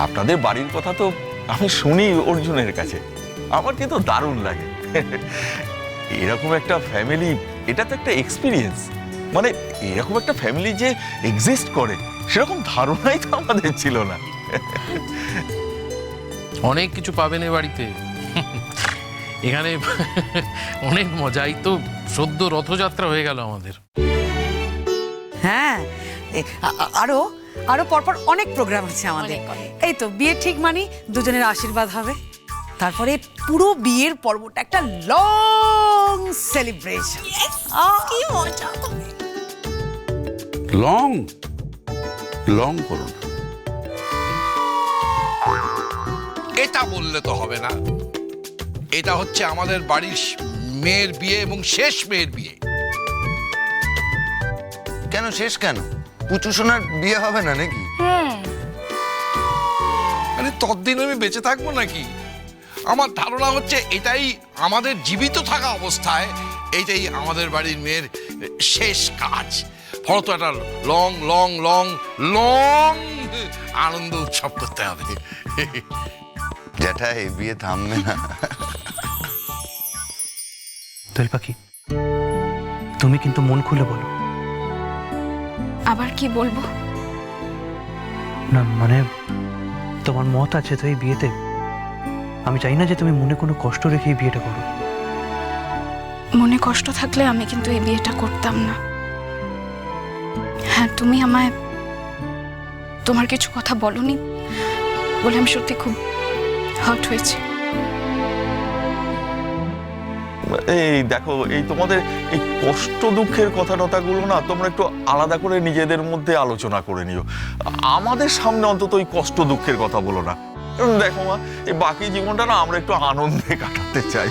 আপনাদের বাড়ির কথা তো আমি শুনি অর্জুনের কাছে, আমার কিন্তু দারুণ লাগে। এরকম একটা ফ্যামিলি, এটা তো একটা এক্সপিরিয়েন্স। মানে এরকম একটা ফ্যামিলি যে এক্সিস্ট করে সেরকম ধারণাই তো আমাদের ছিল না। অনেক কিছু পাবেন এ বাড়িতে, এখানে অনেক মজাই। তো সদ্য রথযাত্রা হয়ে গেল আমাদের। হ্যাঁ, আরো আরো পরপর অনেক প্রোগ্রাম আছে আমাদের। এই তো বিয়ে ঠিক মানি দুজনের আশীর্বাদ হবে, তারপরে পুরো বিয়ের পর্বটা একটা লং সেলিব্রেশন। কি মজা হবে। লং লং করুন, এটা বললে তো হবে না। এটা হচ্ছে আমাদের বাড়ির মেয়ের বিয়ে এবং শেষ মেয়ের বিয়ে। কেন শেষ কেন? পুচু সোনার বিয়ে হবে না নাকি? মানে ততদিন আমি বেঁচে থাকবো নাকি? আমার ধারণা হচ্ছে এটাই আমাদের জীবিত থাকা অবস্থায় এইটাই আমাদের বাড়ির মেয়ের শেষ কাজ। ফলত একটা লং লং লং লং আনন্দ উৎসব করতে হবে। জ্যাঠা এই বিয়ে থামবে না। দোয়েল পাখি, তুমি কিন্তু মন খুলে বলো। আবার কি বলবো? না মানে তোমার মত আছে তো এই বিয়েতে। আমি চাই না যে তুমি মনে কোনো কষ্ট রেখে এই বিয়েটা করো। মনে কষ্ট থাকলে আমি কিন্তু এই বিয়েটা করতাম না। হ্যাঁ, তুমি আমায় তোমার কিছু কথা বলনি বলে আমি সত্যি খুব হার্ট হয়েছি। এই দেখো, এই তোমাদের এই কষ্ট দুঃখের কথা টথাগুলো না তোমরা একটু আলাদা করে নিজেদের মধ্যে আলোচনা করে নিও। আমাদের সামনে অন্তত ওই কষ্ট দুঃখের কথা বলো না। দেখো মা, এই বাকি জীবনটা না আমরা একটু আনন্দে কাটাতে চাই।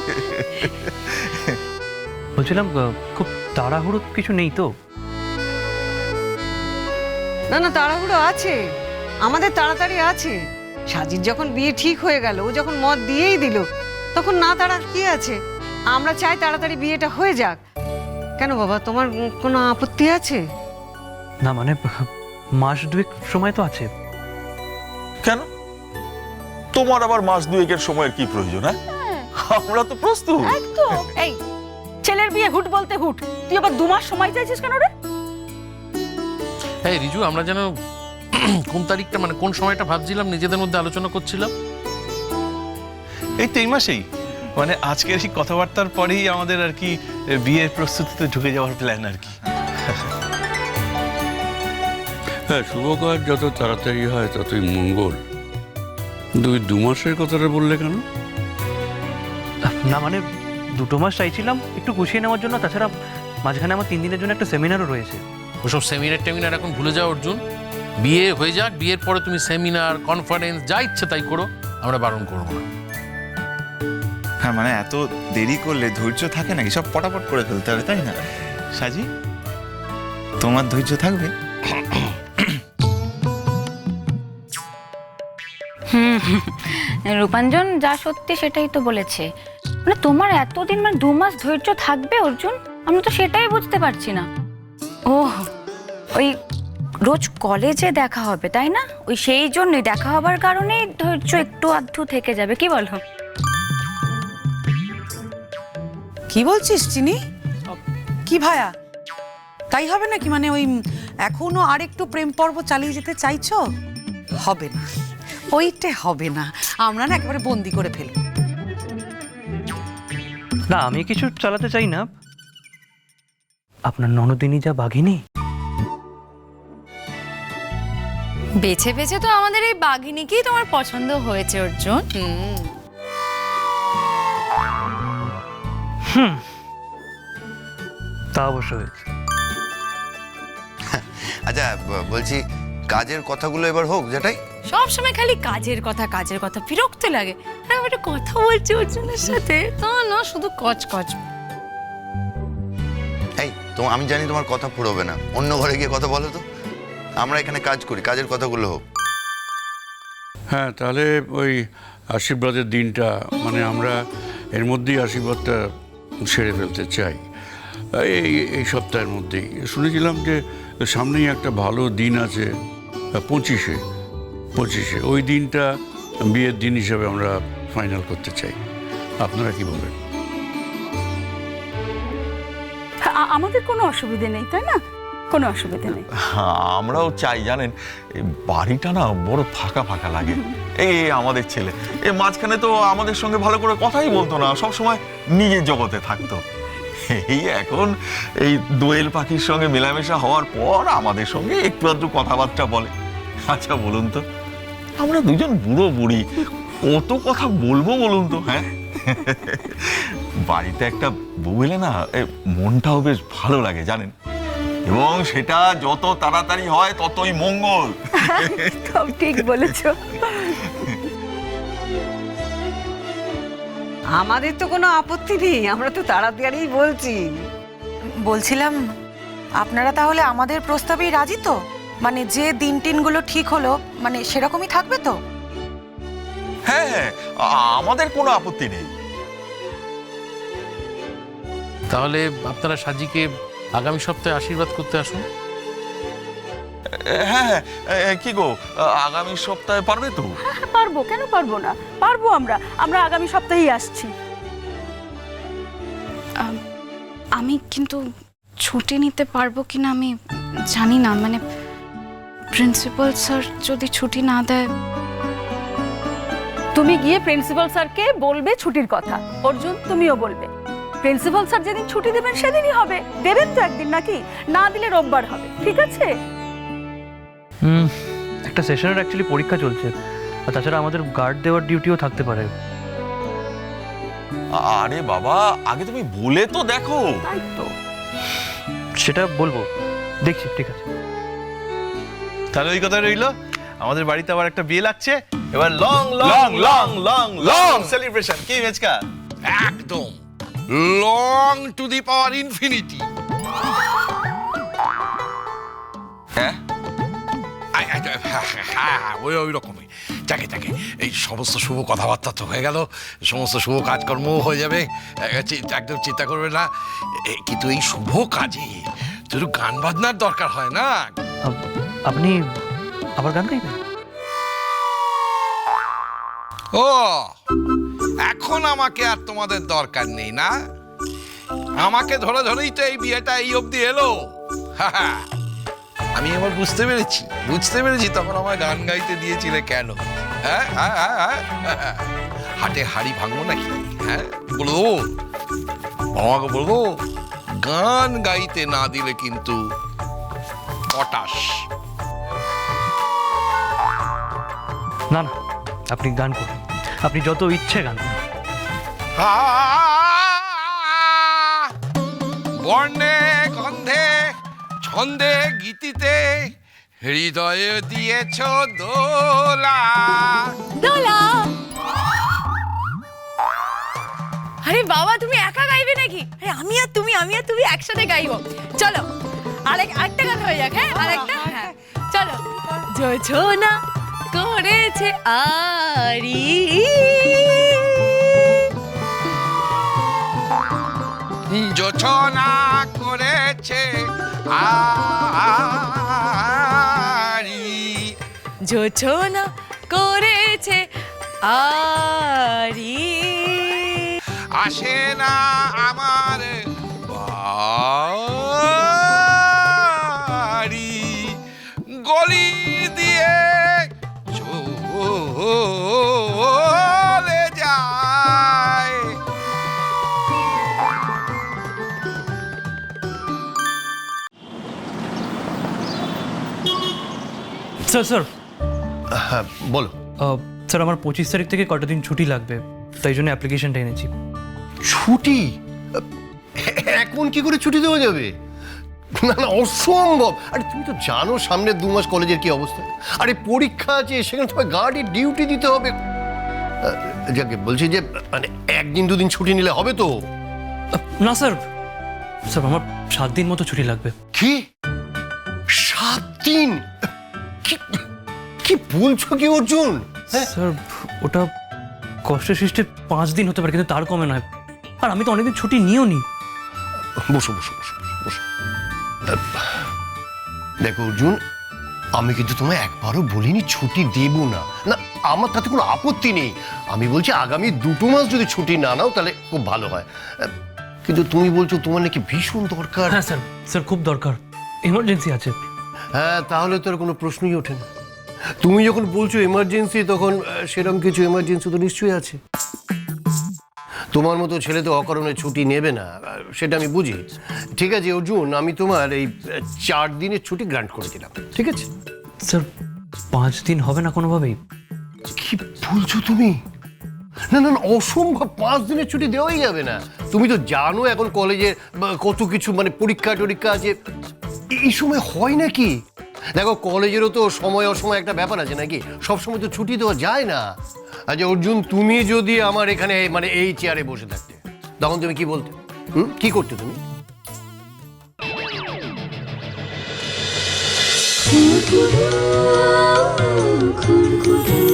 বলছিলাম খুব তাড়াহুড়ো কিছু নেই তো? না না, তাড়াহুড়ো আছে, আমাদের তাড়াতাড়ি আছে। সাজির যখন বিয়ে ঠিক হয়ে গেল, ও যখন মত দিয়েই দিল, তখন না তাড়া কি আছে? আমরা চাই তাড়াতাড়ি বিয়েটা হয়ে যাক। কেন বাবা, তোমার কোনো আপত্তি আছে? না মানে মাস দুয়েক সময় তো আছে। কেন তোমার আবার মাস দুয়েকের সময়ের কি প্রয়োজন? হ্যাঁ, আমরা তো প্রস্তুত। এই ছেলের বিয়ে হুট বলতে হুট, তুই আবার 2 মাস সময় চাইছিস কেন রে? হ্যাঁ রিজু, আমরা যেন কোন তারিখটা মানে কোন সময়টা ভাবছিলাম, নিজেদের মধ্যে আলোচনা করছিলাম। এই তো এই মাসেই, মানে আজকের এই কথাবার্তার পরেই আমাদের আর কি বিয়ের প্রস্তুতিতে ঢুকে যাওয়ার প্ল্যান আর কি। হ্যাঁ, শুভ কাজ যত তাড়াতাড়ি হয় ততই মঙ্গল। তুমি 2 মাসের কথাটা বললে কেন? না মানে 2 মাস চাইছিলাম একটু গুছিয়ে নেওয়ার জন্য। তাছাড়া মাঝখানে আমার 3 দিনের জন্য একটা সেমিনারও রয়েছে। ওসব সেমিনার এখন ভুলে যাও অর্জুন। বিয়ে হয়ে যাক, বিয়ের পরে তুমি সেমিনার, কনফারেন্স যা ইচ্ছে তাই করো, আমরা বারণ করবো না। হ্যাঁ মানে এত দেরি করলে ধৈর্য থাকে নাকি? সব পটাপট করে ফেলতে হবে, তাই না সাজি? তোমার ধৈর্য থাকবে? রূপাঞ্জন যা সত্যি সেটাই তো বলেছে। মানে তোমার এতদিন মানে 2 মাস ধৈর্য থাকবে অর্জুন? আমি তো সেটাই বুঝতে পারছি না। ও ওই রোজ কলেজে দেখা হবে তাই না? ওই সেই জন্যই দেখা হবার কারণেই ধৈর্য একটু আধটু থেকে যাবে, কি বলো? কি বলছিস চিনি? কি ভায়া, তাই হবে নাকি? মানে ওই এখনো আরেকটু প্রেম পর্ব চালিয়ে যেতে চাইছো? হবে না, ওইটা হবে না। আমরা না একেবারে বন্দি করে ফেলবো। না আমি কিছু চালাতে চাই না। আপনার ননদিনী যা বাঘিনী। বেছে বেছে তো আমাদের এই বাঘিনীকেই তোমার পছন্দ হয়েছে অর্জুন। তা অবশ্য হয়েছে। আচ্ছা বলছি, কাজের কথাগুলো এবার হোক যেটাই। সব সময় খালি কাজের কথা, বিরক্ত লাগে। হ্যাঁ, একটা কথা বলছি অর্জুনের সাথে, তা না শুধু কচ কচ। এই তো আমি জানি তোমার কথা ফুরোবে না, অন্য ঘরে গিয়ে কথা বলো তো। আমরা এখানে কাজ করি, কাজের কথাগুলো হোক। হ্যাঁ, তাহলে ওই আশীর্বাদের দিনটা মানে আমরা এর মধ্যেই আশীর্বাদটা সেরে ফেলতে চাই। এই সপ্তাহের মধ্যেই শুনেছিলাম যে সামনেই একটা ভালো দিন আছে, 25-এ। 25-এ ওই দিনটা বিয়ের দিন হিসাবে আমরা ফাইনাল করতে চাই। আপনারা কি বলেন? আমাদের কোনো অসুবিধে নেই, তাই না? কোনো অসুবিধে নেই। আমরাও চাই, জানেন, এই বাড়িটা না বড় ফাঁকা ফাঁকা লাগে। এই আমাদের ছেলে এই মাঝখানে তো আমাদের সঙ্গে ভালো করে কথাই বলতো না, সব সময় নিজের জগতে থাকতো। এই এখন এই দোয়েল পাখির সঙ্গে মেলামেশা হওয়ার পর আমাদের সঙ্গে একটু আধটু কথাবার্তা বলে। আচ্ছা বলুন তো, আমরা দুজন বুড়ো বুড়ি কত কথা বলবো বলুন তো? হ্যাঁ, বাড়িতে একটা বউ এলে না মনটাও বেশ ভালো লাগে, জানেন, এবং সেটা যত তাড়াতাড়ি হয় ততই মঙ্গল। একদম ঠিক বলেছো। আমাদের তো কোনো আপত্তি নেই, আমরা তো তাড়াতাড়ি বলছি। বলছিলাম, আপনারা তাহলে আমাদের প্রস্তাবেই রাজি তো? মানে যে দিন টিনগুলো ঠিক হলো, মানে সেরকমই থাকবে তো? হ্যাঁ হ্যাঁ, আমাদের কোনো আপত্তি নেই। তাহলে আপনারা সাজিকে আগামী সপ্তাহে আশীর্বাদ করতে আসুন। হ্যাঁ হ্যাঁ, কি গো, আগামী সপ্তাহে পারবে তো? পারবো, কেন পারবো না? পারবো, আমরা আগামী সপ্তাহেই আসছি। আমি কিন্তু ছুটি নিতে পারবো কিনা আমি জানি না, মানে প্রিন্সিপাল স্যার যদি ছুটি না দেয়। তুমি গিয়ে প্রিন্সিপাল স্যারকে বলবে ছুটির কথা। অর্জুন, তুমিও বলবে। প্রিন্সিপাল স্যার যেদিন ছুটি দেবেন সেদিনই হবে। দেবেন তো একদিন, নাকি? না দিলে রোববার হবে, ঠিক আছে? একটা সেশনের অ্যাকচুয়ালি পরীক্ষা চলছে, আর তাছাড়া আমাদের গার্ড দেওয়ার ডিউটিও থাকতে পারে। আরে বাবা, আগে তুমি বলে তো দেখো। তাই তো, সেটা বলবো, দেখছি, ঠিক আছে। তাহলে ওই কথা রইলো, আমাদের বাড়িতে আবার একটা বিয়ে লাগছে, এবার long long long long long celebration. কি মেচকা? একদম long to the power infinity. হ্যাঁ হ্যাঁ, ওই রকমই। যাকে যাকে, এই সমস্ত শুভ কথাবার্তা তো হয়ে গেল, সমস্ত শুভ কাজকর্ম হয়ে যাবে, একদম চিন্তা করবে না। কিন্তু এই শুভ কাজে একটু গান বাজনার দরকার হয় না? আপনি আবার গান গাইবেন? ও, এখন আমাকে আর তোমাদের দরকার নেই না? আমাকে ধরে ধরেই তো এই বিয়েটা এই অবধি এলো। আমি এবার বুঝতে পেরেছি তখন আমার গান গাইতে দিয়েছিলে কেন। হ্যাঁ, হাটে হাড়ি ভাঙবো নাকি? হ্যাঁ, বলবো বাবাকে, বলবো গান গাইতে না দিলে কিন্তু পটাশ। না না, আপনি গান করুন, আপনি যত ইচ্ছে গান করুন। বর্ণে গন্ধে ছন্দে গীতিতে হৃদয়ে দিয়েছ দোলা। দোলা। আরে বাবা, তুমি একা গাইবে নাকি? আরে আমি আর তুমি একসাথে গাইবো। চলো, আরেকটা গান হয়ে যাক। হ্যাঁ, আরেকটা। হ্যাঁ, চলো। যোজনা করেছে আরি, যোছনা করেছে আরি, যোজনা করেছে আরি, আসে না আমার বাড়ি, গলি দিয়ে চলে যায়। স্যার, হ্যাঁ বলো। স্যার, আমার 25 তারিখ থেকে কটা দিন ছুটি লাগবে, তাই জন্য অ্যাপ্লিকেশনটা এনেছি। ছুটি? এখন কি করে ছুটি দেওয়া যাবে? না না, অসম্ভব। আরে তুমি তো জানো সামনে 2 মাস কলেজের কি অবস্থা। আরে পরীক্ষা আছে, সেখানে তোমার গার্ডের ডিউটি দিতে হবে। যাকে বলছি যে মানে 1 দিন 2 দিন ছুটি নিলে হবে তো? না স্যার, আমার 7 দিন মতো ছুটি লাগবে। কি 7 দিন? কি বলছো কি অর্জুন? স্যার, ওটা কষ্ট সৃষ্টে 5 দিন হতে পারে, কিন্তু তার কমে নয়। আর আমি তো অনেকদিন ছুটি নিও নি। বসো বসো বসো বসো। দেখো অর্জুন, আমি কিন্তু তোমায় একবারও বলিনি ছুটি দেব না, না আমার তাতে কোনো আপত্তি নেই। আমি বলছি আগামী 2 মাস যদি ছুটি না নাও তাহলে খুব ভালো হয়। কিন্তু তুমি বলছো তোমার নাকি ভীষণ দরকার। হ্যাঁ স্যার, স্যার খুব দরকার, এমার্জেন্সি আছে। হ্যাঁ তাহলে তো আর কোনো প্রশ্নই ওঠে না। তুমি যখন বলছো এমার্জেন্সি তখন সেরকম কিছু এমার্জেন্সি তো নিশ্চয়ই আছে। তোমার মতো ছেলে তো অকারণে ছুটি নেবে না, সেটা আমি বুঝি। ঠিক আছে অর্জুন, আমি তোমার এই 4 দিনের ছুটি গ্রান্ট করে দিলাম, ঠিক আছে? স্যার 5 দিন হবে না কোনোভাবেই? কি বলছো তুমি? না না না, অসম্ভব, 5 দিনের ছুটি দেওয়াই যাবে না। তুমি তো জানো এখন কলেজে কত কিছু মানে পরীক্ষা টরীক্ষা আছে, এই সময় হয় নাকি? দেখো কলেজেরও তো সময় অসময় একটা ব্যাপার আছে নাকি, সব সময় তো ছুটি দেওয়া যায় না। আচ্ছা অর্জুন, তুমি যদি আমার এখানে মানে এই চেয়ারে বসে থাকতে তখন তুমি কি বলতে? কি করতে তুমি? খুনকুনি